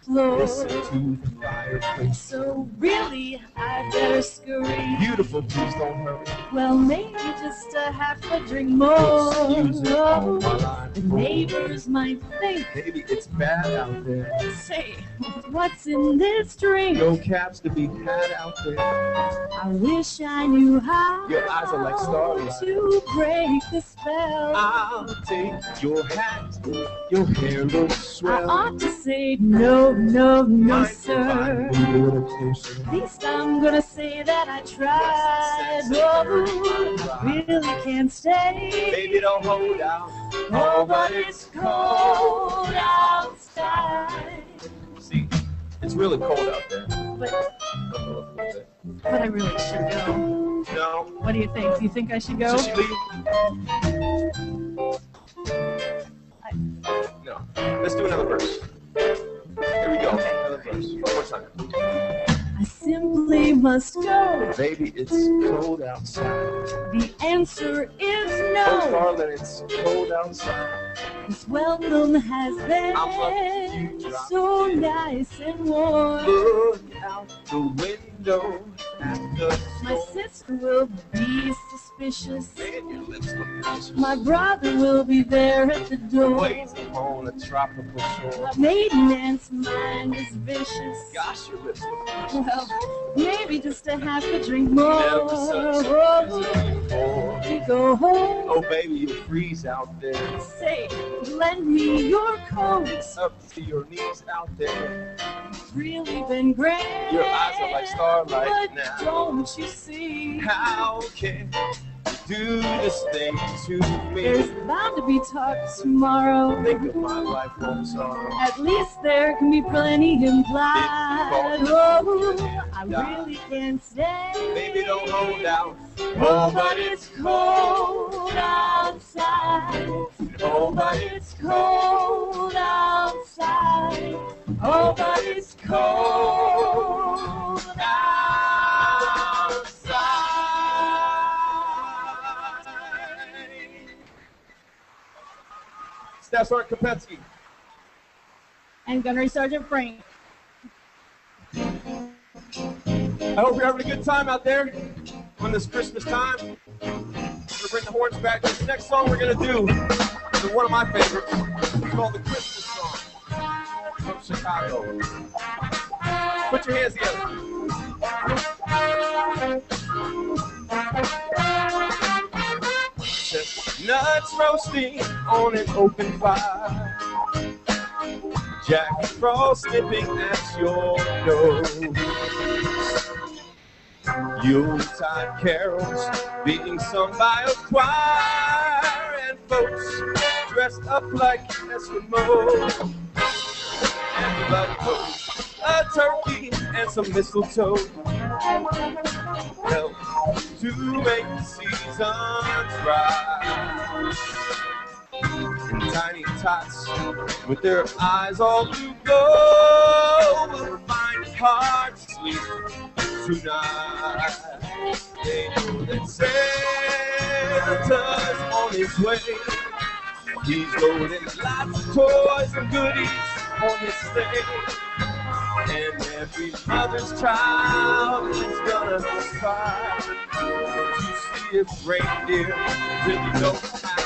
Listen to the fireplace. So really, I better scurry. Beautiful, please don't hurry. Well, maybe just a half a drink more. Excuse me, all while The neighbors might think, maybe it's bad out there. say, what's in this drink? No cabs to be had out there. I wish I knew how. Your eyes are like starlight. To break the spell. I'll take your hat. Your hair looks I swell. ought to say no, no, no, Mind if I sir. move a little closer? At least I'm gonna say that I tried. Oh, I really can't stay. Baby, don't hold out. Oh, but it's cold outside. See, it's really cold out there. But I really should go. No. What do you think? Do you think I should go? Should she leave? No. Let's do another verse. Here we go. Another verse. One more time. I simply must go. Baby, it's cold outside. The answer is Oh, no. darling, it's cold outside. This welcome has been I'm lucky you dropped so in. nice and warm. Look out the window at the My storm. sister will be suspicious. Man, your lips look delicious. My brother will be there at the door. Waiting on a tropical shore. My maiden aunt's mind is vicious. Gosh, your lips look delicious. Well, maybe just a half a drink more. Never such a pleasure before. To go home. Oh, baby, you'll freeze out there. Say, lend me your coat. It's up to your knees out there. It's really been great. Your eyes are like starlight but now. Don't you see? How can you do this thing to There's me? bound to be talk tomorrow. Think of my lifelong sorrow. At least there can be plenty implied. Oh, I really can't stay. Baby, don't hold out. Oh, but it's cold outside. Oh, but it's cold outside. Oh, but it's cold outside. Staff Sergeant Kopetsky. And Gunnery Sergeant Frank. I hope you're having a good time out there on this Christmas time. We're gonna bring the horns back. This next song we're gonna do is one of my favorites. It's called the Christmas song from Chicago. Put your hands together. Chestnuts roasting on an open fire. Jack Frost nipping at your nose. Yuletide carols being sung by a choir, and folks dressed up like Eskimos. Everybody put a turkey and some mistletoe help to make the seasons right. And tiny tots with their eyes all blue glow will find it hard to sleep tonight. They know that Santa's on his way. He's loading lots of toys and goodies on his sleigh. And every mother's child is gonna cry to see if reindeer really know how.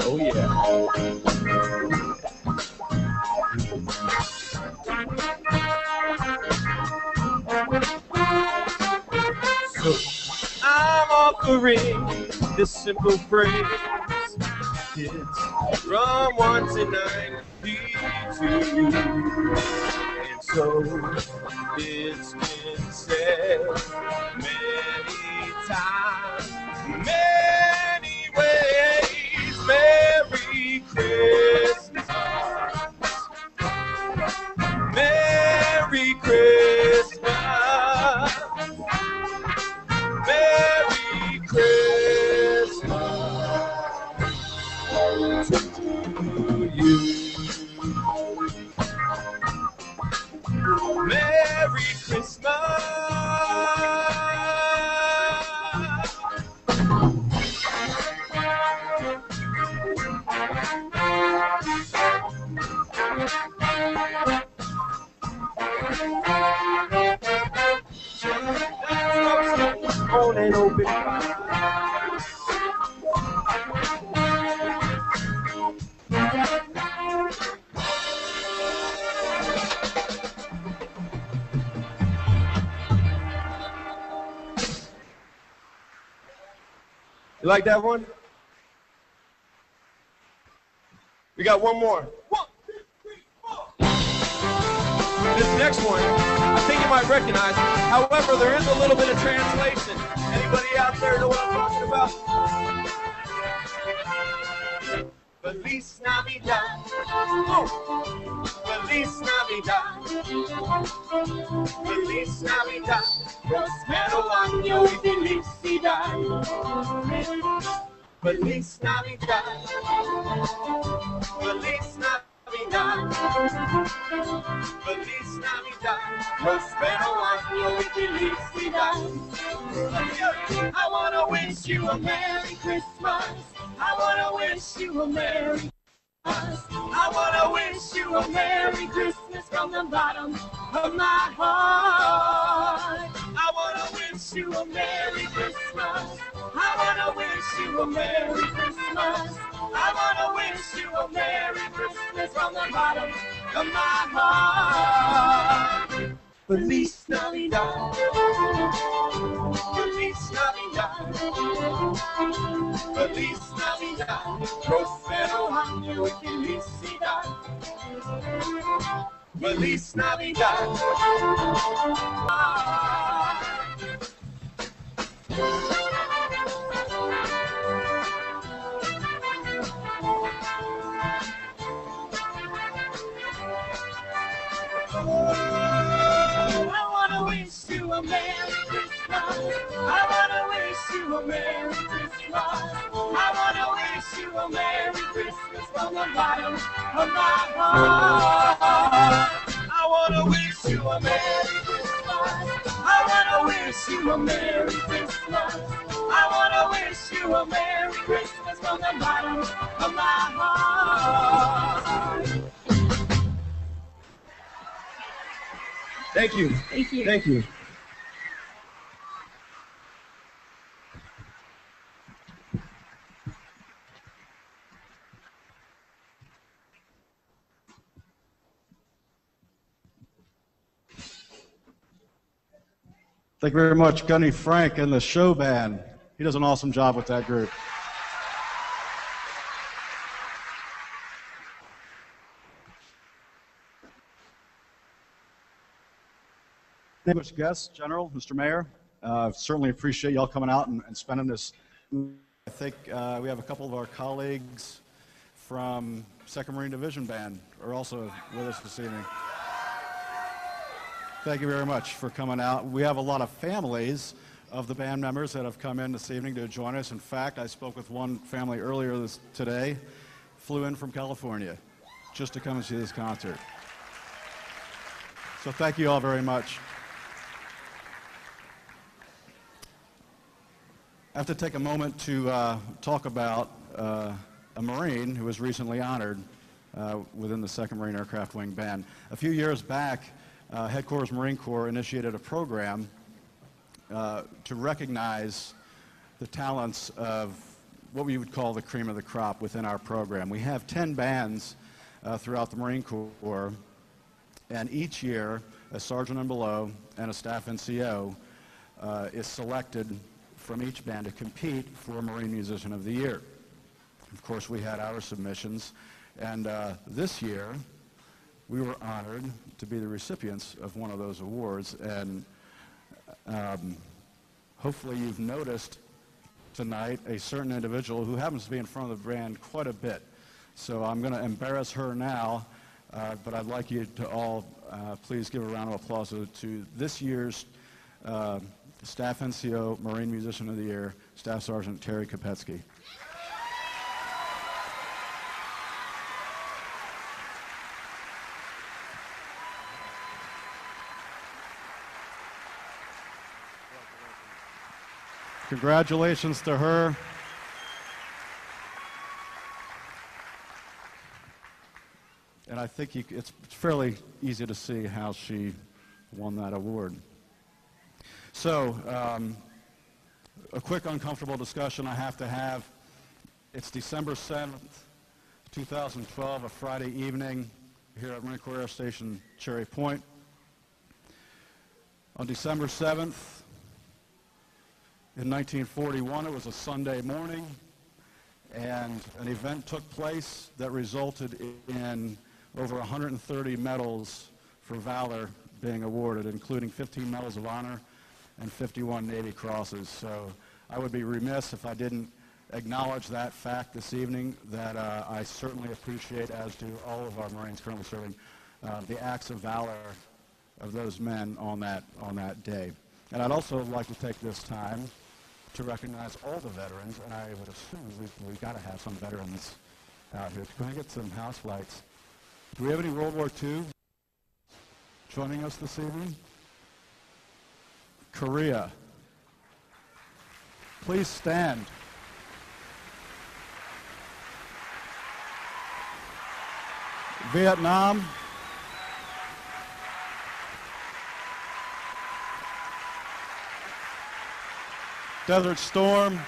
Oh yeah. So I'm offering this simple phrase. Kids from 1 to 92. And so it's been said many times, many ways. Merry Christmas. Merry Christmas. Merry Christmas to you. Merry Christmas. On an open fire. You like that one? We got one more. 1, 2, 3, 4. This next one, I think you might recognize. However, there is a little bit of translation. Anybody out there know what I'm talking about? Feliz Navidad. Oh. Feliz Navidad. Feliz Navidad. Prospero año y felicidad. Feliz Navidad. Feliz Navidad. Feliz Navidad. Prospero año y felicidad. I wanna wish you a Merry Christmas. I wanna wish you a Merry Christmas. I wanna wish you a Merry Christmas from the bottom of my heart. I wanna wish you a Merry Christmas. I wanna wish you a Merry Christmas. I wanna wish you a Merry Christmas from the bottom of my heart. Feliz Navidad. Feliz Navidad. Feliz Navidad. Prospero año y felicidad. Feliz Navidad. I wanna wish you a Merry Christmas. I wanna wish you a Merry Christmas. I wanna wish you a Merry Christmas from the bottom of my heart. I wanna wish you a Merry Christmas. I wanna wish you a Merry Christmas. I wanna wish you a Merry Christmas from the bottom of my heart. Thank you. Thank you. Thank you. Thank you very much, Gunny Frank and the show band. He does an awesome job with that group. Distinguished guests, General, Mr. Mayor, certainly appreciate y'all coming out and spending this. I think we have a couple of our colleagues from 2nd Marine Division Band are also with us this evening. Thank you very much for coming out. We have a lot of families of the band members that have come in this evening to join us. In fact, I spoke with one family earlier today, flew in from California just to come and see this concert. So thank you all very much. I have to take a moment to talk about a Marine who was recently honored within the 2nd Marine Aircraft Wing Band. A few years back, Headquarters Marine Corps initiated a program to recognize the talents of what we would call the cream of the crop within our program. We have 10 bands throughout the Marine Corps, and each year a sergeant and below and a staff NCO is selected from each band to compete for Marine Musician of the Year. Of course, we had our submissions, and this year we were honored to be the recipients of one of those awards, and hopefully you've noticed tonight a certain individual who happens to be in front of the band quite a bit. So I'm going to embarrass her now, but I'd like you to all please give a round of applause to this year's Staff NCO Marine Musician of the Year, Staff Sergeant Terry Kopetsky. Congratulations to her. And I think it's fairly easy to see how she won that award. So, a quick uncomfortable discussion I have to have. It's December 7th, 2012, a Friday evening here at Marine Corps Air Station Cherry Point. On December 7th, in 1941, it was a Sunday morning, and an event took place that resulted in over 130 medals for valor being awarded, including 15 Medals of Honor and 51 Navy Crosses. So I would be remiss if I didn't acknowledge that fact this evening, that I certainly appreciate, as do all of our Marines currently serving, the acts of valor of those men on that day. And I'd also like to take this time to recognize all the veterans, and I would assume we've got to have some veterans out here. Can I get some house lights? Do we have any World War II joining us this evening? Korea. Please stand. Vietnam. Desert Storm.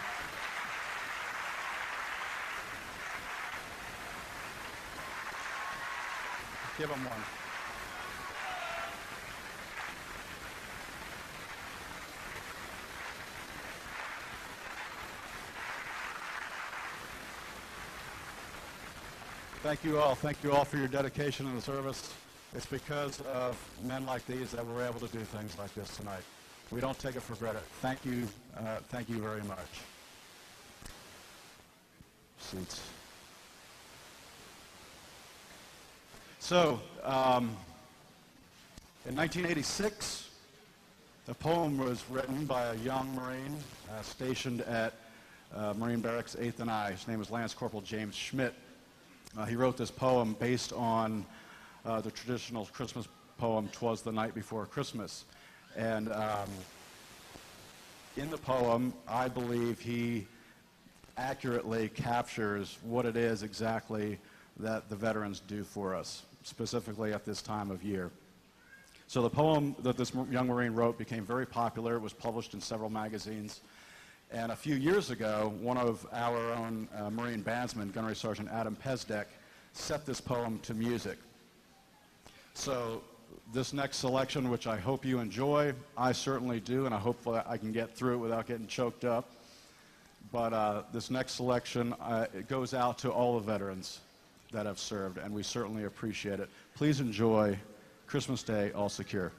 Give them one. Thank you all. Thank you all for your dedication in the service. It's because of men like these that we're able to do things like this tonight. We don't take it for granted. Thank you very much. Seats. So, in 1986, a poem was written by a young Marine stationed at Marine Barracks 8th and I. His name was Lance Corporal James Schmidt. He wrote this poem based on the traditional Christmas poem, "'Twas the Night Before Christmas." And in the poem, I believe he accurately captures what it is exactly that the veterans do for us, specifically at this time of year. So the poem that this young Marine wrote became very popular. It was published in several magazines. And a few years ago, one of our own Marine bandsmen, Gunnery Sergeant Adam Pezdek, set this poem to music. So this next selection, which I hope you enjoy, I certainly do, and I hope that I can get through it without getting choked up. But this next selection, it goes out to all the veterans that have served, and we certainly appreciate it. Please enjoy Christmas Day, All Secure.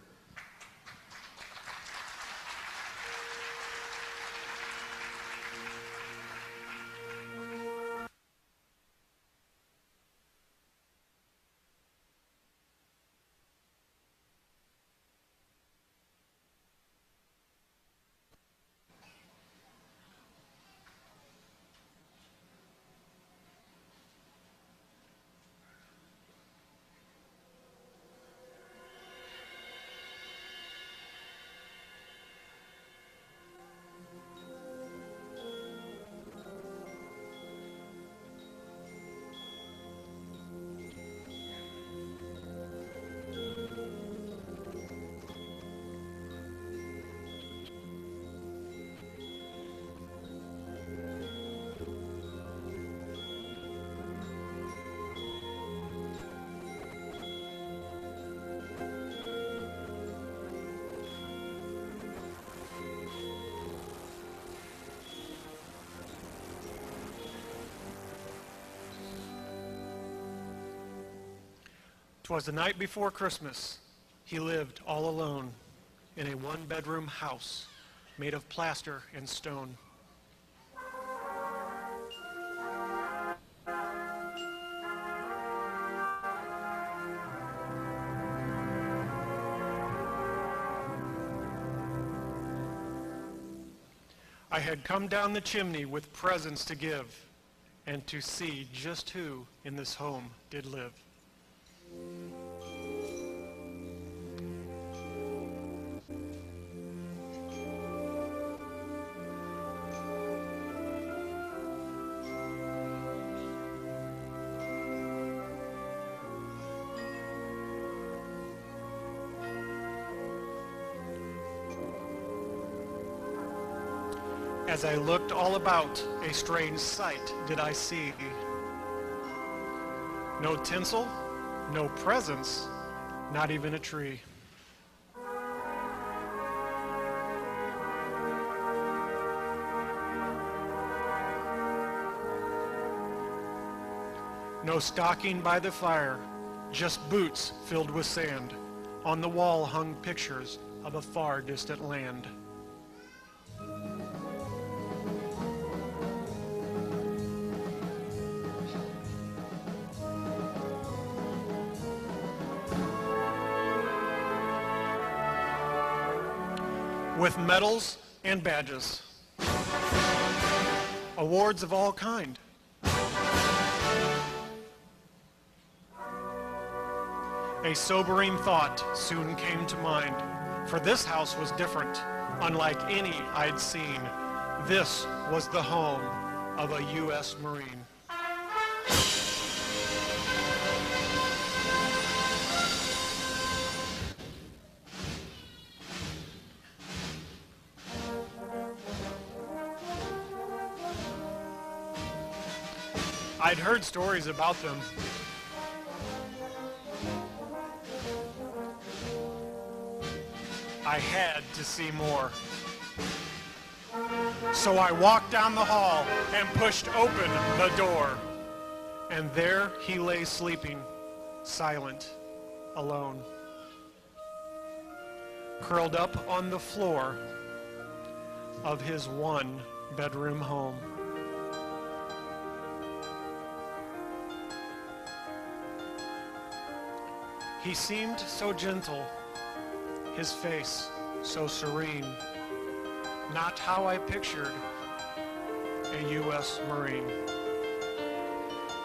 "'Twas the night before Christmas. He lived all alone in a one-bedroom house made of plaster and stone. I had come down the chimney with presents to give, and to see just who in this home did live. As I looked all about, a strange sight did I see. No tinsel, no presents, not even a tree. No stocking by the fire, just boots filled with sand. On the wall hung pictures of a far distant land. With medals and badges, awards of all kind. A sobering thought soon came to mind, for this house was different, unlike any I'd seen. This was the home of a U.S. Marine. I'd heard stories about them. I had to see more. So I walked down the hall and pushed open the door. And there he lay sleeping, silent, alone. Curled up on the floor of his one-bedroom home. He seemed so gentle, his face so serene, not how I pictured a U.S. Marine.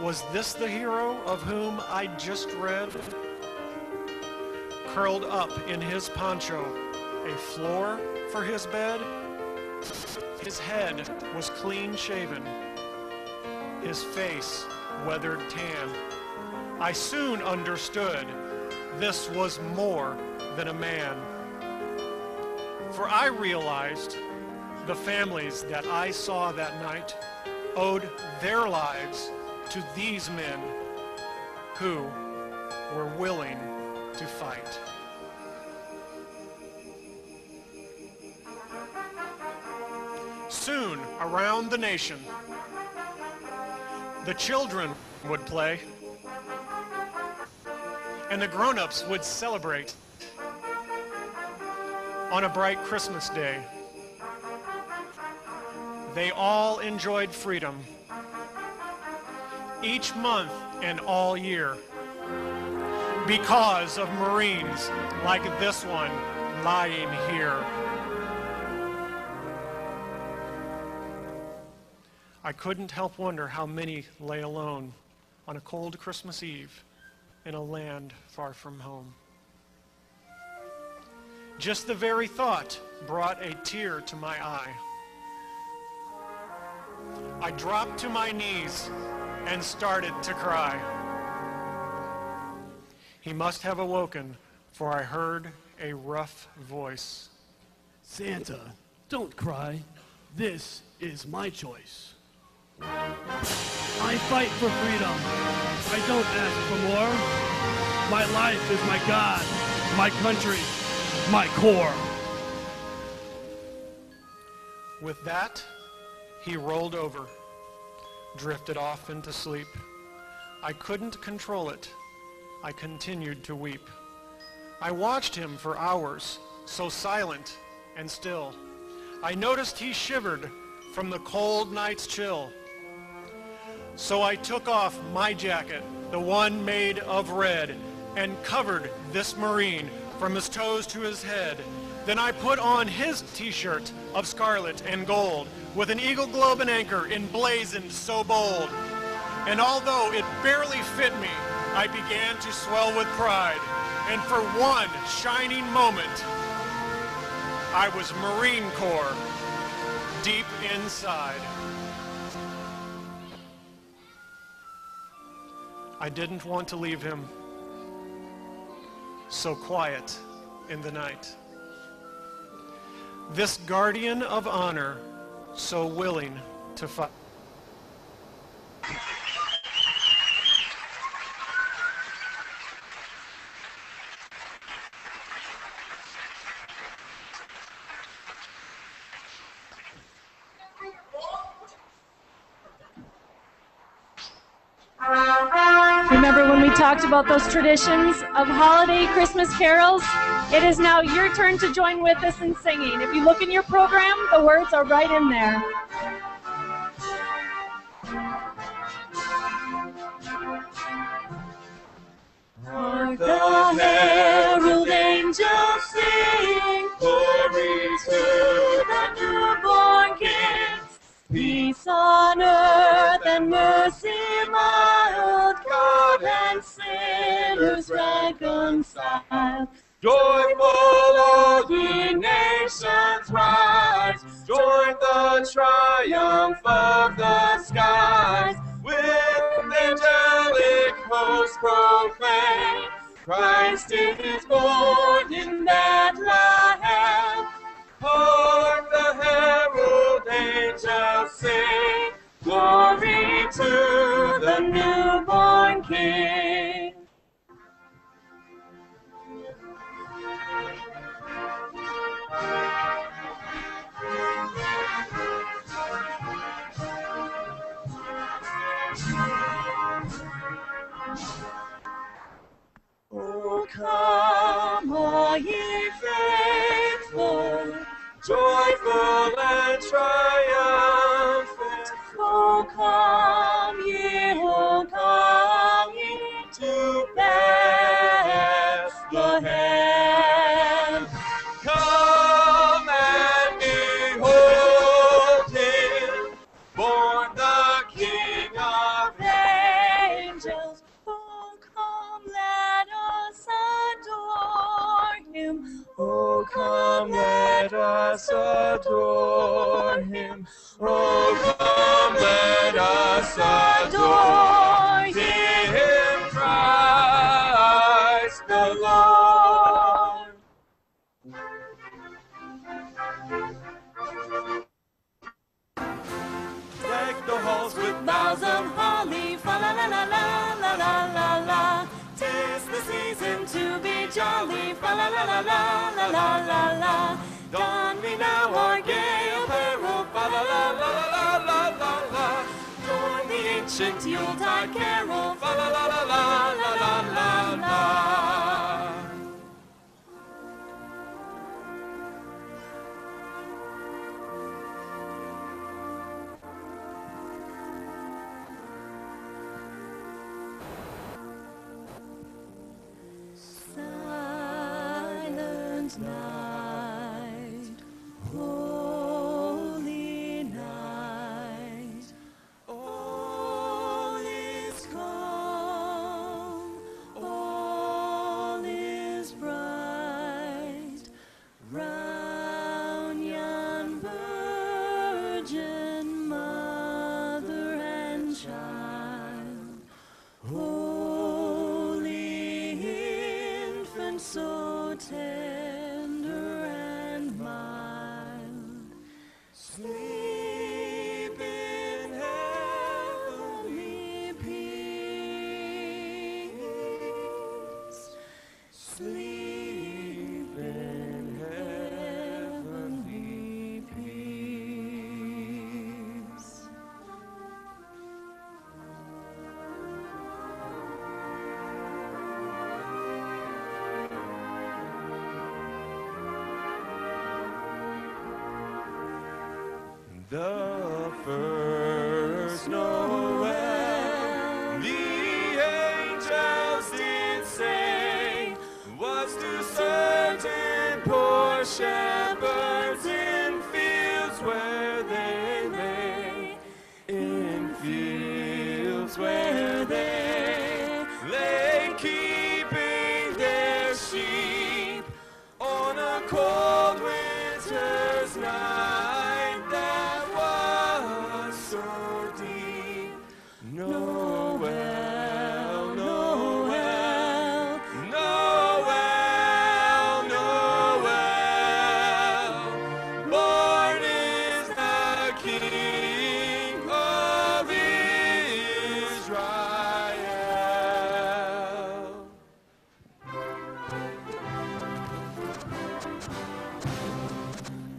Was this the hero of whom I'd just read? Curled up in his poncho, a floor for his bed. His head was clean shaven, his face weathered tan. I soon understood this was more than a man. For I realized the families that I saw that night owed their lives to these men who were willing to fight. Soon, around the nation, the children would play, and the grown-ups would celebrate on a bright Christmas day. They all enjoyed freedom each month and all year because of Marines like this one lying here. I couldn't help wonder how many lay alone on a cold Christmas Eve in a land far from home. Just the very thought brought a tear to my eye. I dropped to my knees and started to cry. He must have awoken, for I heard a rough voice. Santa, don't cry. This is my choice. I fight for freedom. I don't ask for more. My life is my God, my country, my core. With that, he rolled over, drifted off into sleep. I couldn't control it. I continued to weep. I watched him for hours, so silent and still. I noticed he shivered from the cold night's chill. So I took off my jacket, the one made of red, and covered this Marine from his toes to his head. Then I put on his t-shirt of scarlet and gold, with an eagle globe and anchor emblazoned so bold. And although it barely fit me, I began to swell with pride. And for one shining moment, I was Marine Corps deep inside. I didn't want to leave him so quiet in the night. This guardian of honor, so willing to fight. Remember when we talked about those traditions of holiday Christmas carols? It is now your turn to join with us in singing. If you look in your program, the words are right in there. Hark the herald angels sing, glory to the newborn King. Peace on earth and mercy mild, God and sinners reconciled. Joyful, all ye nations rise, join the triumph of the skies. With angelic hosts proclaim, Christ is born in Bethlehem. Hark the herald angels sing, glory to the newborn King. Oh, come, all ye faithful, Joyful and triumphant, oh, come ye to Bethlehem. come and behold him, born the King of Angels, oh, come, let us adore him. Oh, come, let us adore him. Oh, come, let us adore him, Christ the Lord. Deck the halls with boughs of holly, fa la la la la la la la la. 'Tis the season to be jolly, fa la la la la la la la la. Don we now our gay apparel, fa la la la la la la la. Join the ancient Yuletide carol, fa la la la la la la la la. Silent night, holy night, all is calm, all is bright, round yon virgin mother and child, holy infant so tender and mild, sleep in heavenly peace, sleep in heavenly peace. The first Noel, the angels did say, was to certain poor shepherds in fields where they lay, in fields where they lay, keeping their sheep on a cold winter's night. So deep, Noel, Noel, Noel, Noel, born is the King of Israel.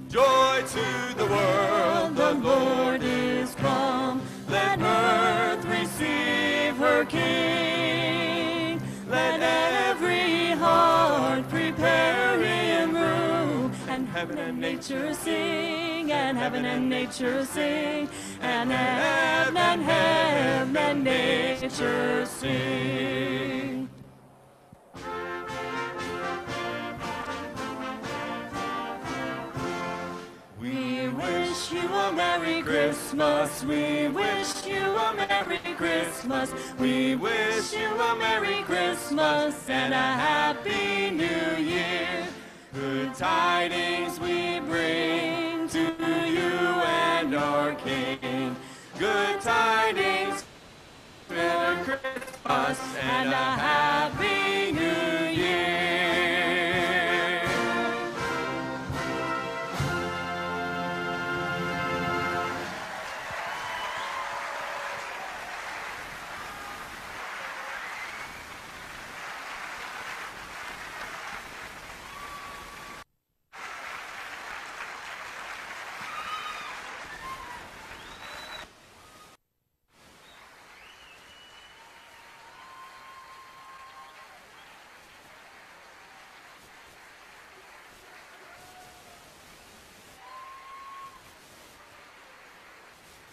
Joy to the world, the Lord is come. Let earth receive her King. Let every heart prepare him room. And heaven and nature sing, and heaven and nature sing, and heaven and nature sing. We wish you a Merry Christmas. We wish you a Merry Christmas. We wish you a Merry Christmas and a Happy New Year. Good tidings we bring to you and our King. Good tidings and a Christmas and a Happy New Year.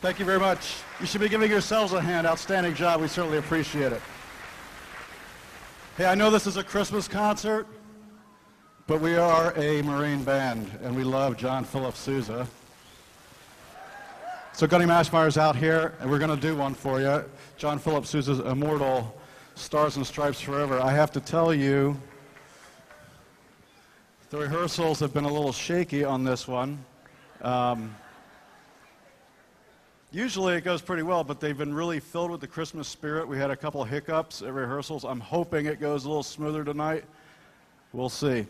Thank you very much. You should be giving yourselves a hand. Outstanding job. We certainly appreciate it. Hey, I know this is a Christmas concert, but we are a Marine band, and we love John Philip Sousa. So Gunny Mashmeyer's out here, and we're going to do one for you. John Philip Sousa's immortal Stars and Stripes Forever. I have to tell you, the rehearsals have been a little shaky on this one. Usually it goes pretty well, but they've been really filled with the Christmas spirit. We had a couple hiccups at rehearsals. I'm hoping it goes a little smoother tonight. We'll see.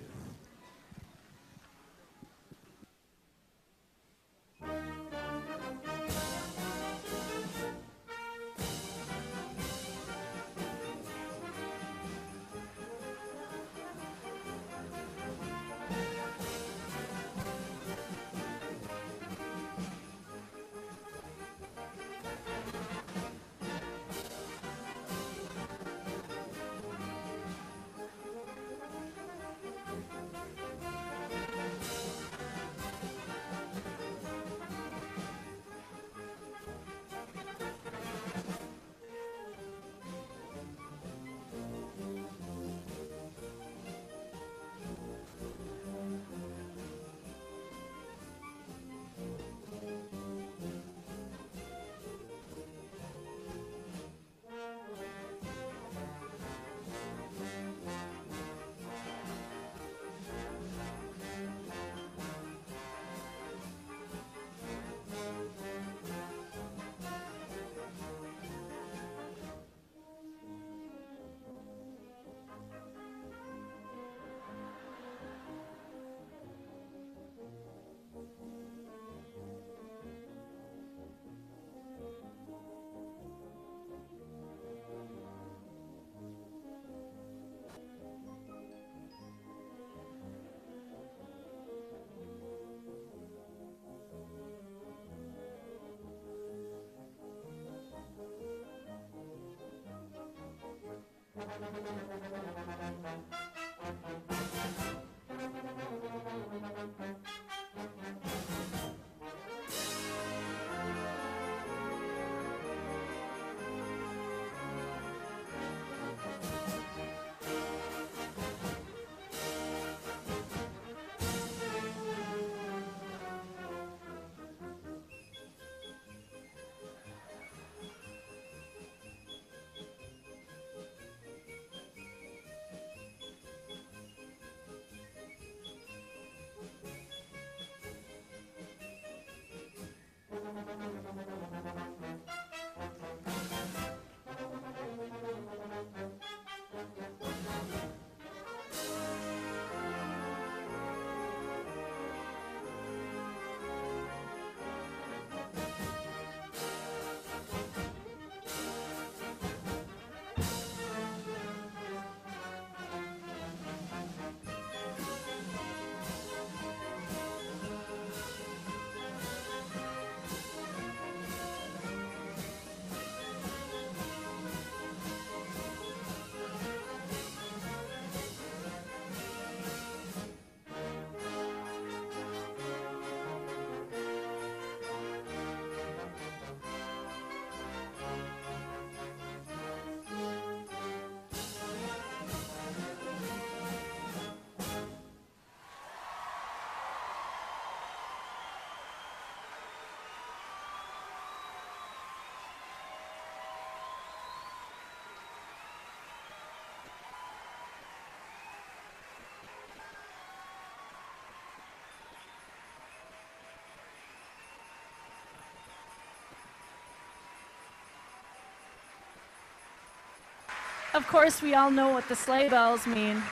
Of course, we all know what the sleigh bells mean.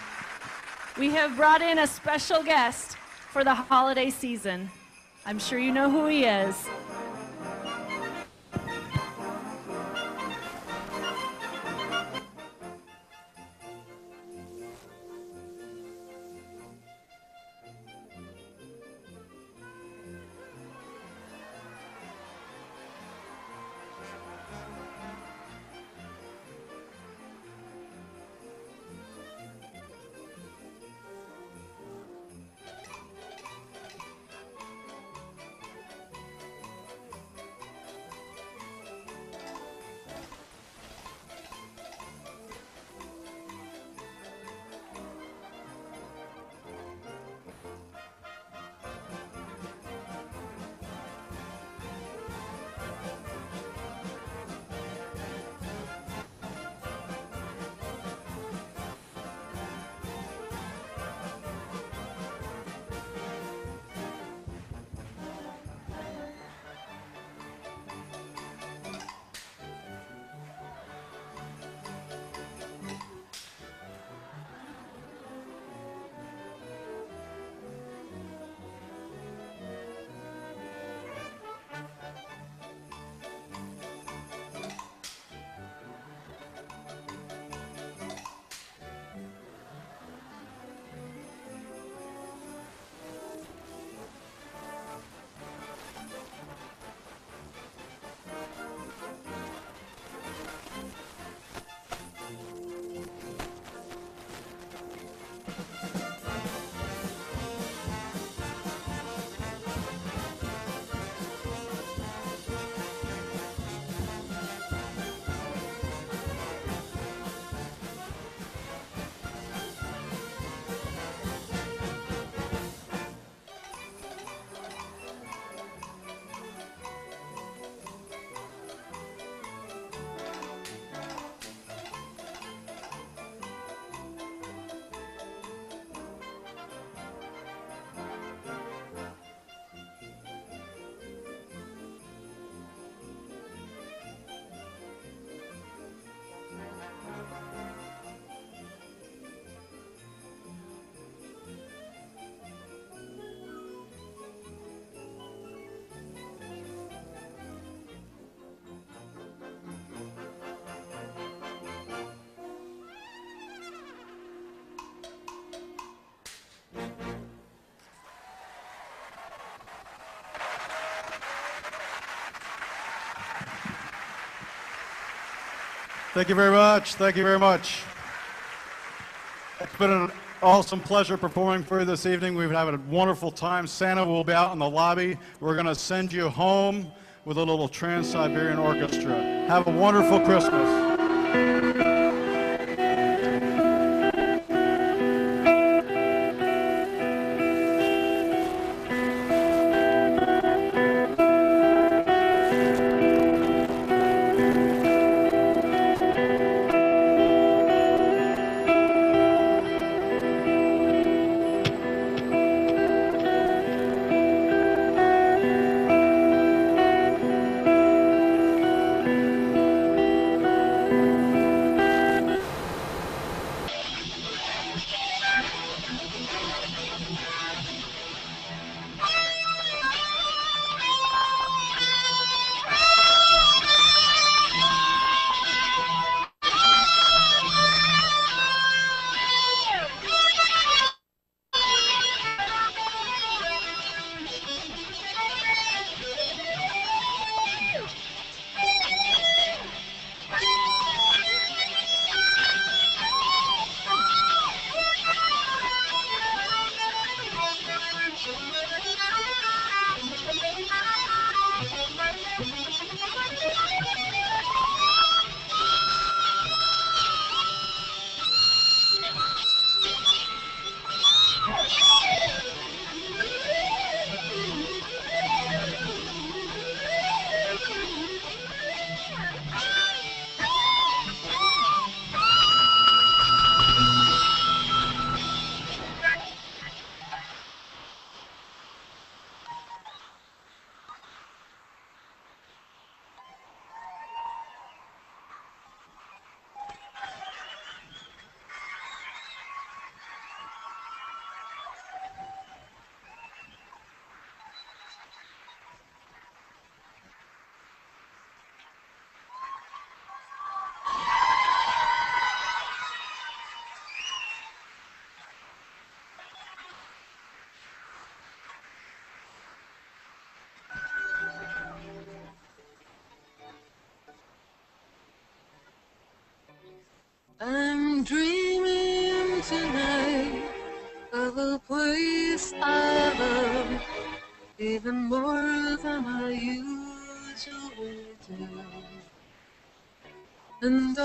We have brought in a special guest for the holiday season. I'm sure you know who he is. Thank you very much. Thank you very much. awesome pleasure performing for you this evening. We've had a wonderful time. Santa will be out in the lobby. We're going to send you home with a little Trans-Siberian Orchestra. Have a wonderful Christmas. I'm dreaming tonight of a place I love even more than I usually do. And